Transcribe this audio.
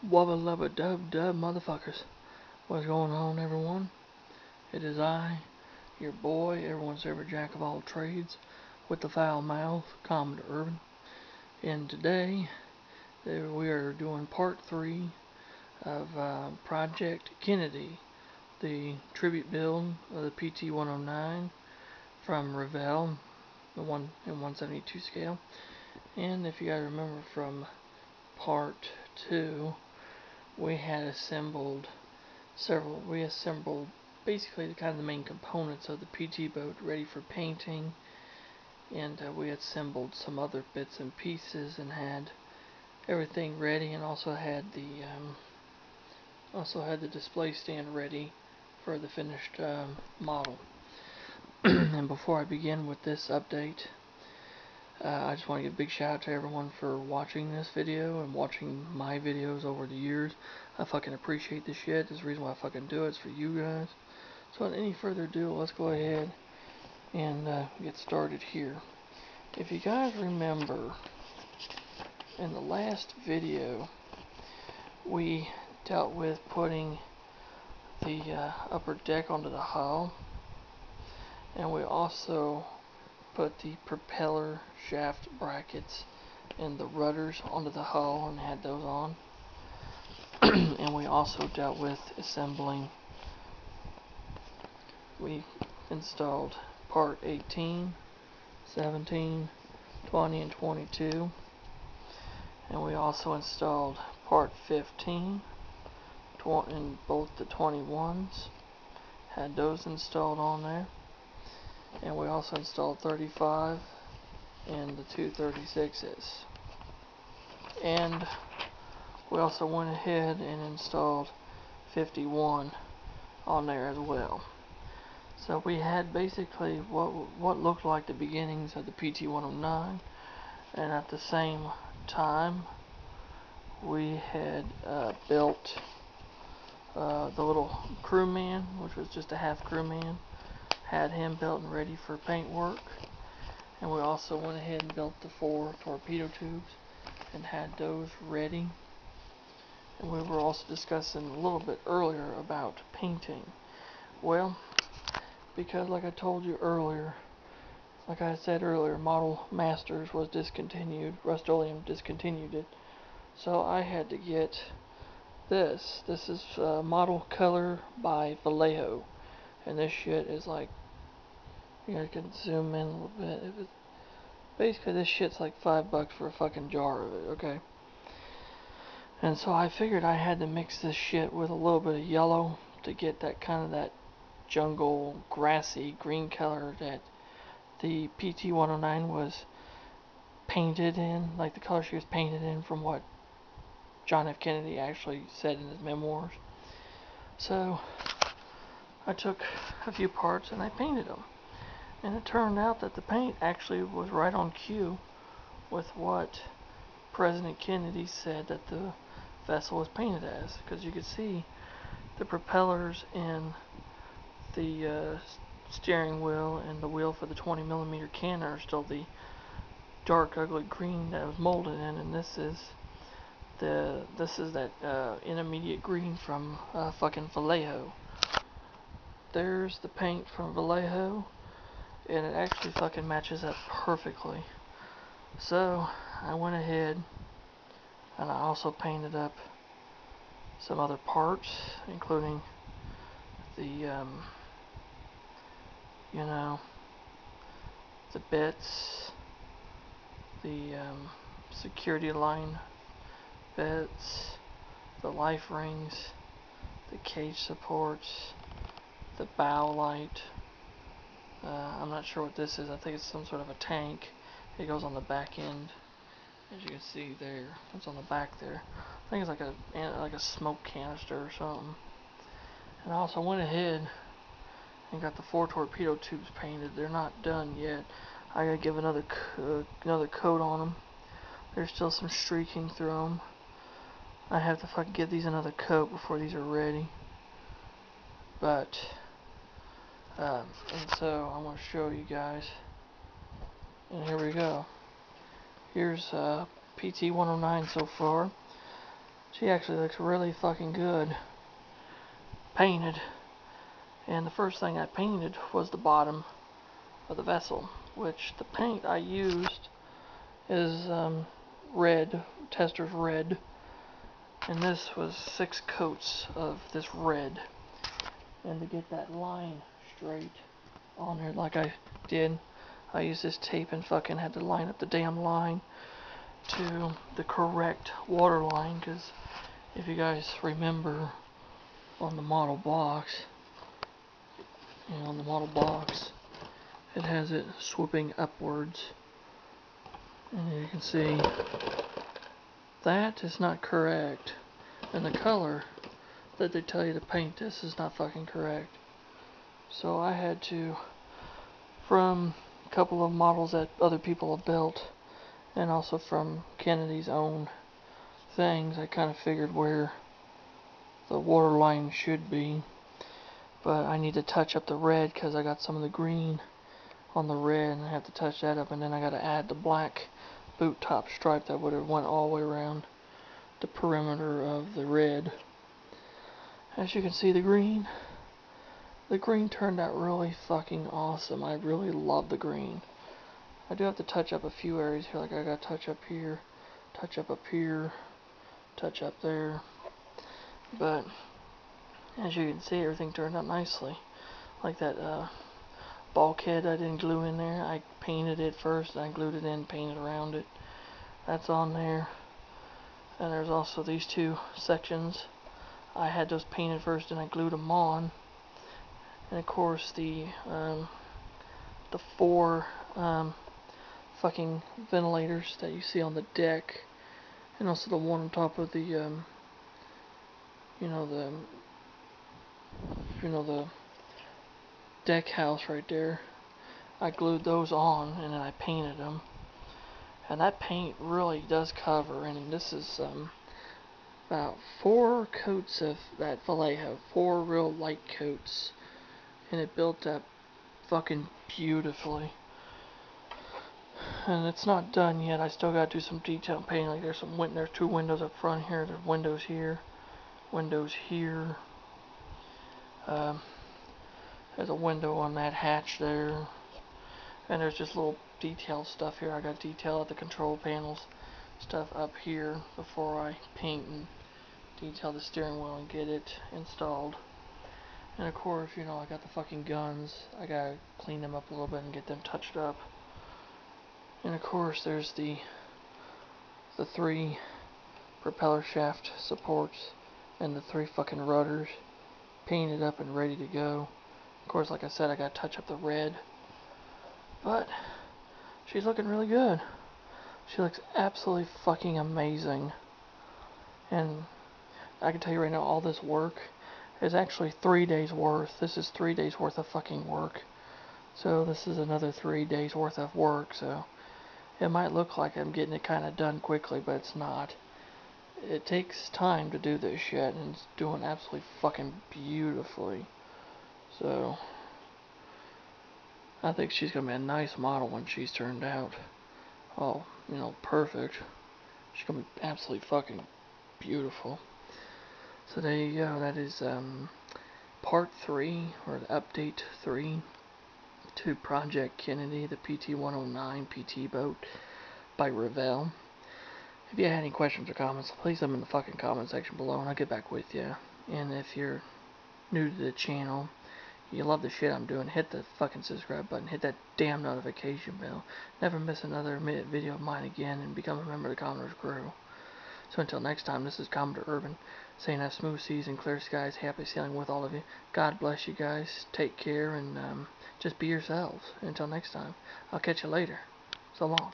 Wubba lubba dub dub motherfuckers. What's going on, everyone? It is I, your boy, everyone's favorite jack of all trades, with the foul mouth, Commodore Urban. And today, we are doing part 3 of Project Kennedy, the tribute build of the PT-109 from Revell, the 1 in 172 scale. And if you guys remember from part 2, we assembled basically the main components of the PT boat ready for painting, and we assembled some other bits and pieces and had everything ready, and also had the display stand ready for the finished model. And before I begin with this update, I just want to give a big shout out to everyone for watching this video and watching my videos over the years. I fucking appreciate this shit. There's a reason why I fucking do it. It's for you guys. So without any further ado, let's go ahead and get started here. If you guys remember, in the last video, we dealt with putting the upper deck onto the hull, and we also put the propeller shaft brackets and the rudders onto the hull and had those on. And we also dealt with assembling. We installed part 18, 17, 20, and 22. And we also installed part 15 in both the 21s. Had those installed on there. And we also installed 35 and the two 36s. And we also went ahead and installed 51 on there as well. So we had basically what looked like the beginnings of the PT-109, and at the same time we had built the little crewman, which was just a half crewman. Had him built and ready for paint work. And we also went ahead and built the 4 torpedo tubes and had those ready. And we were also discussing a little bit earlier about painting. Well, because like I said earlier, Model Masters was discontinued. Rust-Oleum discontinued it. So I had to get this. This is Model Color by Vallejo. And this shit is like, you guys can zoom in a little bit. Basically, this shit's like $5 for a fucking jar of it, okay? And so I figured I had to mix this shit with a little bit of yellow to get that kind of that jungle, grassy, green color that the PT-109 was painted in, like the color she was painted in from what John F. Kennedy actually said in his memoirs. So I took a few parts and I painted them. And it turned out that the paint actually was right on cue with what President Kennedy said that the vessel was painted as. Because you could see the propellers and the steering wheel and the wheel for the 20mm cannon are still the dark, ugly green that was molded in. And this is that intermediate green from fucking Vallejo. There's the paint from Vallejo, and it actually fucking matches up perfectly. So I went ahead and I also painted up some other parts, including the the bits, the security line bits, the life rings, the cage supports, the bow light. I'm not sure what this is. I think it's some sort of a tank. It goes on the back end, as you can see there. It's on the back there. I think it's like a smoke canister or something. And I also went ahead and got the 4 torpedo tubes painted. They're not done yet. I gotta give another coat on them. There's still some streaking through them. I have to fucking give these another coat before these are ready. But and so I'm gonna show you guys. And here we go. Here's PT-109 so far. She actually looks really fucking good painted. And the first thing I painted was the bottom of the vessel, which the paint I used is red, Tester's red, and this was 6 coats of this red. And to get that line straight on there like I did, I used this tape and fucking had to line up the damn line to the correct water line, because if you guys remember on the model box, it has it swooping upwards, and you can see that is not correct, and the color that they tell you to paint this is not fucking correct. So I had to, from a couple of models that other people have built, and also from Kennedy's own things, I kind of figured where the water line should be. But I need to touch up the red because I got some of the green on the red, and I have to touch that up, and then I got to add the black boot top stripe that would have went all the way around the perimeter of the red. As you can see, the green turned out really fucking awesome. I really love the green. I do have to touch up a few areas here, like I got to touch up here, touch up here, touch up there. But as you can see, everything turned out nicely. Like that bulkhead I didn't glue in there, I painted it first, and I glued it in, painted around it. That's on there. And there's also these 2 sections. I had those painted first, and I glued them on. And of course the 4 fucking ventilators that you see on the deck, and also the one on top of the the deck house right there. I glued those on, and then I painted them. And that paint really does cover, and this is about 4 coats of that Vallejo, 4 real light coats, and it built up fucking beautifully. And it's not done yet. I still gotta do some detail painting. Like there's 2 windows up front here. There's windows here, windows here. There's a window on that hatch there, and there's just little detail stuff here. I got detail at the control panels, stuff up here before I paint and detail the steering wheel and get it installed. And of course, I got the fucking guns. I gotta clean them up a little bit and get them touched up. And of course, there's the 3 propeller shaft supports and the 3 fucking rudders painted up and ready to go. Of course, like I said, I gotta touch up the red. But she's looking really good. She looks absolutely fucking amazing. And I can tell you right now, all this work is actually 3 days worth. This is 3 days worth of fucking work. So this is another 3 days worth of work. So it might look like I'm getting it kind of done quickly, but it's not. It takes time to do this shit, and it's doing absolutely fucking beautifully. So I think she's gonna be a nice model when she's turned out. Oh, perfect. She's gonna be absolutely fucking beautiful. So there you go. That is part 3, or the update 3 to Project Kennedy, the PT-109 PT boat by Revell. If you had any questions or comments, please leave them in the fucking comment section below, and I'll get back with you. And if you're new to the channel, you love the shit I'm doing, hit the fucking subscribe button, hit that damn notification bell. Never miss another video of mine again, and become a member of the Commodore's crew. So until next time, this is Commodore Urban, saying have smooth seas and clear skies, happy sailing with all of you. God bless you guys, take care, and just be yourselves. Until next time, I'll catch you later. So long.